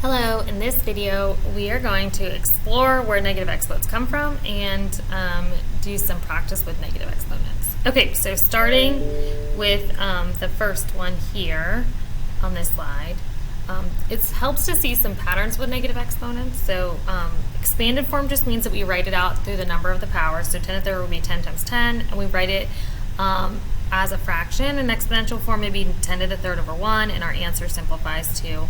Hello, in this video we are going to explore where negative exponents come from and do some practice with negative exponents. Okay, so starting with the first one here on this slide, it helps to see some patterns with negative exponents. So expanded form just means that we write it out through the number of the powers. So 10 to the third would be 10 times 10, and we write it as a fraction. In exponential form, would be 10 to the third over 1, and our answer simplifies to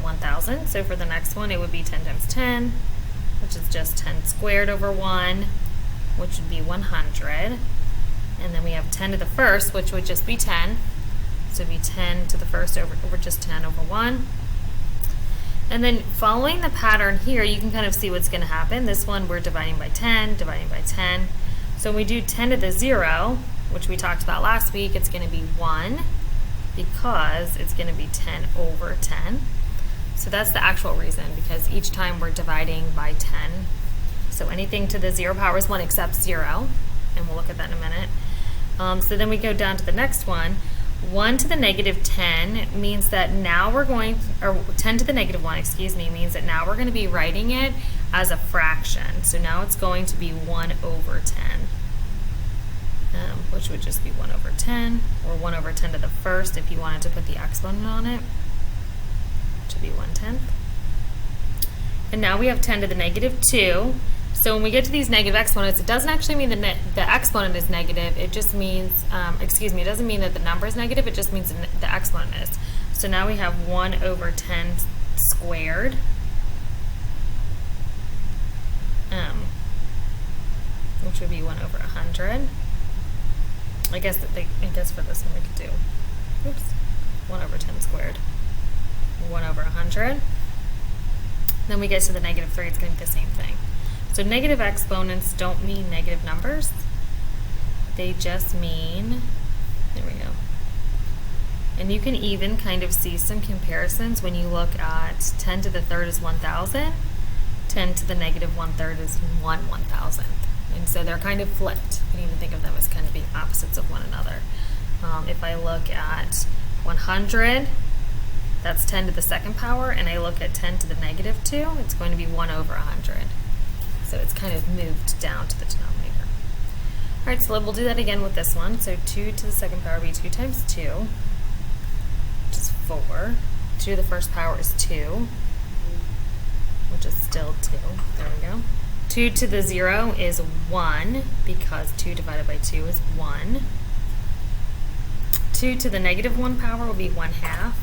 1,000. So for the next one, it would be 10 times 10, which is just 10 squared over 1, which would be 100. And then we have 10 to the first, which would just be 10. So it would be 10 to the first over just 10 over 1. And then following the pattern here, you can kind of see what's going to happen. This one, we're dividing by 10, dividing by 10. So when we do 10 to the 0, which we talked about last week, it's going to be 1 because it's going to be 10 over 10. So that's the actual reason, because each time we're dividing by 10. So anything to the 0 power is 1 except 0, and we'll look at that in a minute. So then we go down to the next one. 1 to the negative 10 means that now we're going, or 10 to the negative 1, excuse me, means that now we're going to be writing it as a fraction. So now it's going to be 1 over 10, which would just be 1 over 10, or 1 over 10 to the first if you wanted to put the exponent on it. To be 1/10. And now we have 10 to the negative 2. So when we get to these negative exponents, it doesn't actually mean the exponent is negative. It just means, it doesn't mean that the number is negative. It just means the exponent is. So now we have 1 over 10 squared. Which would be 1 over 100. I guess for this one we could do, 1 over 10 squared. 1 over 100. Then we get to the negative 3, it's going to be the same thing. So negative exponents don't mean negative numbers. They just mean, there we go. And you can even kind of see some comparisons when you look at 10 to the third is 1,000, 10 to the negative 1/3 is 1/1000th. And so they're kind of flipped. You can even think of them as kind of being opposites of one another. If I look at 100, that's 10 to the second power, and I look at 10 to the negative 2, it's going to be 1 over 100. So it's kind of moved down to the denominator. All right, so we'll do that again with this one. So 2 to the second power would be 2 times 2, which is 4. 2 to the first power is 2, which is still 2. There we go. 2 to the 0 is 1, because 2 divided by 2 is 1. 2 to the negative 1 power will be 1/2.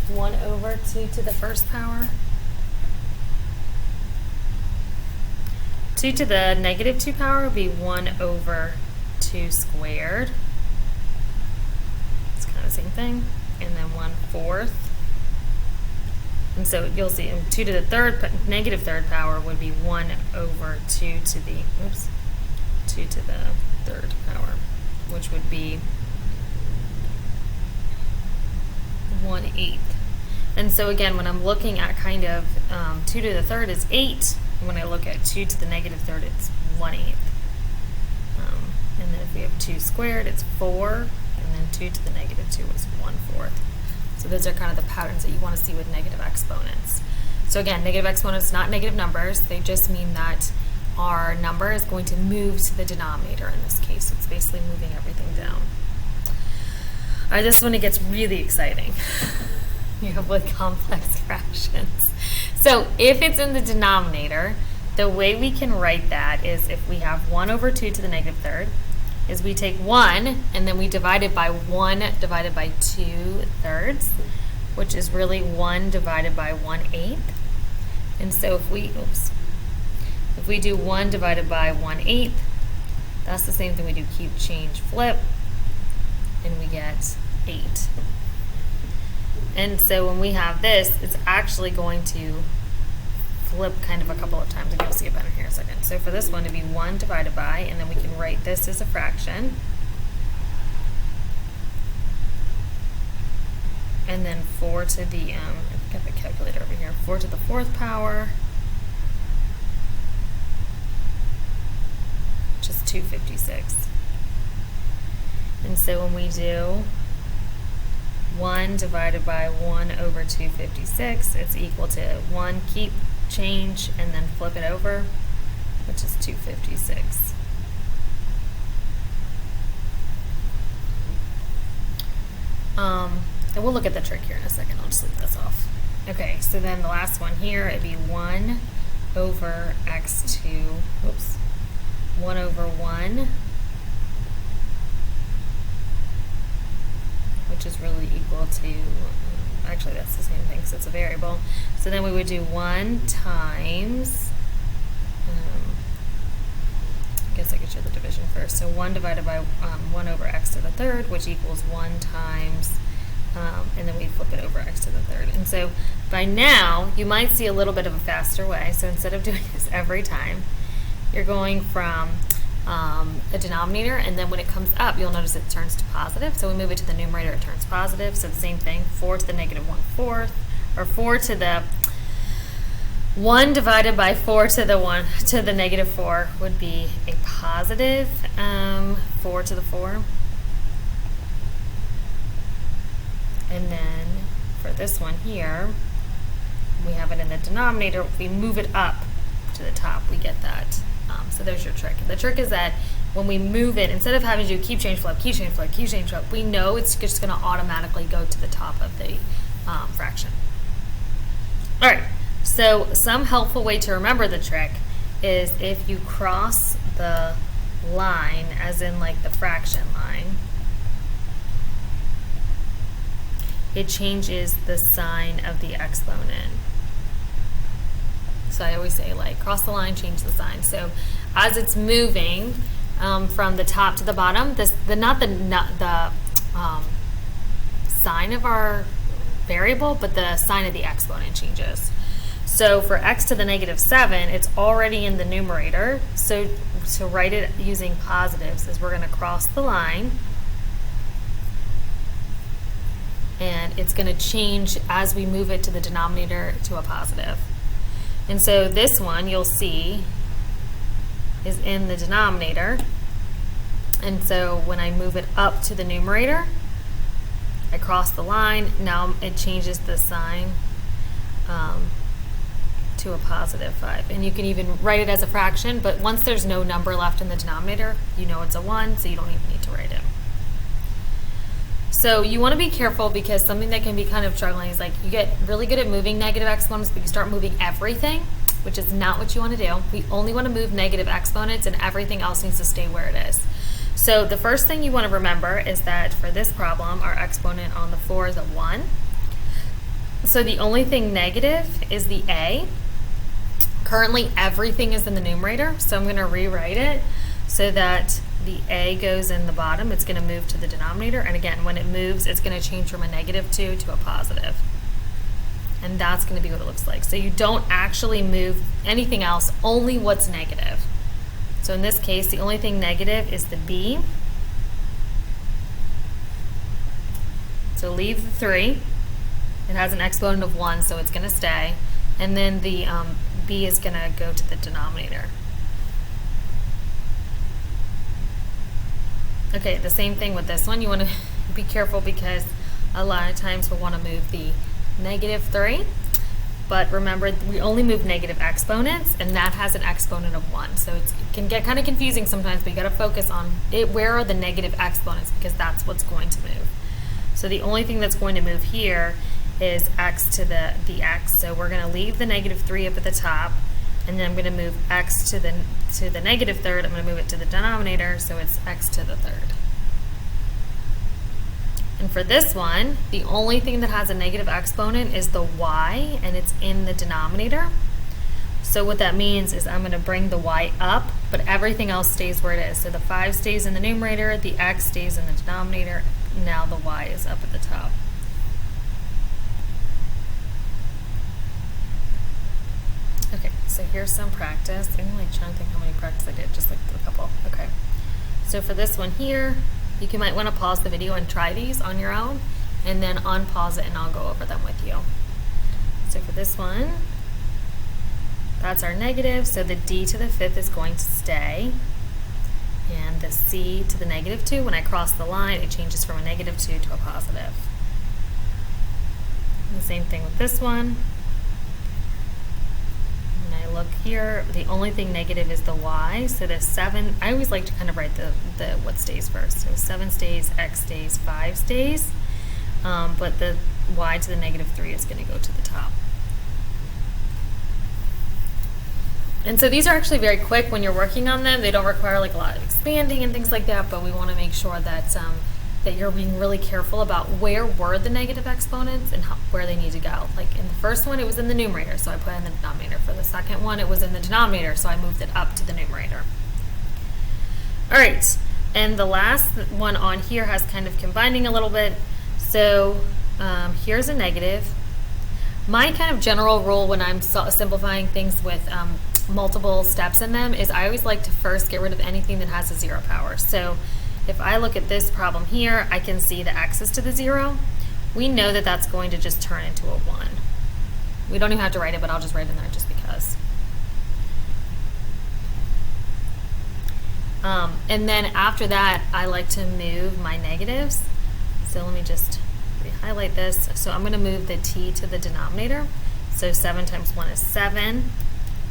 1 over 2 to the first power. 2 to the negative 2 power would be 1 over 2 squared. It's kind of the same thing. And then 1/4. And so you'll see 2 to the negative third power would be 1 over 2 to the, 2 to the third power, which would be 1/8. And so again, when I'm looking at kind of 2 to the third is 8. When I look at 2 to the negative third, it's 1/8. And then if we have 2 squared, it's 4. And then 2 to the negative 2 is 1/4. So those are kind of the patterns that you want to see with negative exponents. So again, negative exponents, not negative numbers. They just mean that our number is going to move to the denominator in this case. It's basically moving everything down. All right, this one, it gets really exciting. You have with complex fractions. So if it's in the denominator, the way we can write that is if we have 1 over 2 to the negative third, is we take 1 and then we divide it by 1 divided by 2/3, which is really 1 divided by 1/8. And so if we do 1 divided by 1/8, that's the same thing we do keep, change, flip, and we get 8. And so when we have this, it's actually going to flip kind of a couple of times, and you'll see it better here in a second. So for this one to be 1 divided by, and then we can write this as a fraction. And then 4 to the, I think I have a calculator over here, 4 to the 4th power, which is 256. And so when we do 1 divided by 1 over 256. It's equal to 1, keep, change, and then flip it over, which is 256. And we'll look at the trick here in a second. I'll just leave this off. Okay, so then the last one here, it'd be 1 over x2, 1 over 1, which is really equal to, actually that's the same thing, so it's a variable. So then we would do 1 times, I guess I could show the division first. So 1 divided by 1 over x to the third, which equals 1 times, and then we flip it over x to the third. And so by now, you might see a little bit of a faster way. So instead of doing this every time, you're going from a denominator, and then when it comes up, you'll notice it turns to positive. So we move it to the numerator, it turns positive. So the same thing, 4 to the negative 1/4, or 4 to the 1 divided by 4 to the 1 to the negative 4 would be a positive 4 to the 4. And then for this one here, we have it in the denominator. If we move it up to the top, we get that. So there's your trick. The trick is that when we move it, instead of having to do keep, change, flip, keep, change, flip, keep, change, flip, we know it's just going to automatically go to the top of the fraction. All right, so some helpful way to remember the trick is if you cross the line, as in like the fraction line, it changes the sign of the exponent. So I always say, like, cross the line, change the sign. So as it's moving from the top to the bottom, not the sign of our variable, but the sign of the exponent changes. So for x to the negative 7, it's already in the numerator. So to write it using positives is we're going to cross the line, and it's going to change as we move it to the denominator to a positive. And so this one, you'll see, is in the denominator. And so when I move it up to the numerator, I cross the line. Now it changes the sign to a positive 5. And you can even write it as a fraction, but once there's no number left in the denominator, you know it's a 1, so you don't even need to write it. So you want to be careful, because something that can be kind of troubling is, like, you get really good at moving negative exponents, but you start moving everything, which is not what you want to do. We only want to move negative exponents, and everything else needs to stay where it is. So the first thing you want to remember is that for this problem, our exponent on the 4 is a 1. So the only thing negative is the a. Currently, everything is in the numerator, so I'm going to rewrite it so that the a goes in the bottom. It's going to move to the denominator, and again, when it moves, it's going to change from a negative 2 to a positive. And that's going to be what it looks like. So you don't actually move anything else, only what's negative. So in this case, the only thing negative is the b. So leave the 3. It has an exponent of 1, so it's going to stay. And then the b is going to go to the denominator. Okay, the same thing with this one. You want to be careful, because a lot of times we'll want to move the negative 3. But remember, we only move negative exponents, and that has an exponent of 1. So it can get kind of confusing sometimes, but you got to focus on it. Where are the negative exponents? Because that's what's going to move. So the only thing that's going to move here is x to the x. So we're going to leave the negative 3 up at the top, and then I'm going to move x to the negative third. I'm going to move it to the denominator, so it's x to the third. And for this one, the only thing that has a negative exponent is the y, and it's in the denominator. So what that means is I'm going to bring the y up, but everything else stays where it is. So the 5 stays in the numerator, the x stays in the denominator, now the y is up at the top. Okay, so here's some practice. I'm really trying to think how many practice I did, just like a couple. Okay, so for this one here, you might want to pause the video and try these on your own, and then unpause it, and I'll go over them with you. So for this one, that's our negative, so the d to the 5th is going to stay, and the c to the negative 2, when I cross the line, it changes from a negative 2 to a positive. The same thing with this one. And I look here, the only thing negative is the y, so the 7, I always like to kind of write the what stays first. So 7 stays, x stays, 5 stays, but the y to the -3 is going to go to the top. And so these are actually very quick when you're working on them. They don't require like a lot of expanding and things like that, but we want to make sure that that you're being really careful about where were the negative exponents and where they need to go. Like in the first one, it was in the numerator, so I put it in the denominator. For the second one, it was in the denominator, so I moved it up to the numerator. All right, and the last one on here has kind of combining a little bit. So here's a negative. My kind of general rule when I'm simplifying things with multiple steps in them is I always like to first get rid of anything that has a 0 power. So if I look at this problem here, I can see the x is to the 0. We know that that's going to just turn into a 1. We don't even have to write it, but I'll just write it in there just because. And then after that, I like to move my negatives. So let me just re-highlight this. So I'm going to move the t to the denominator. So 7 times 1 is 7.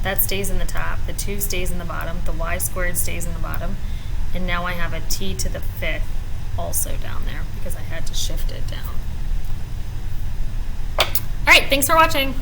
That stays in the top. The 2 stays in the bottom. The y squared stays in the bottom. And now I have a t to the 5th also down there because I had to shift it down. All right, thanks for watching.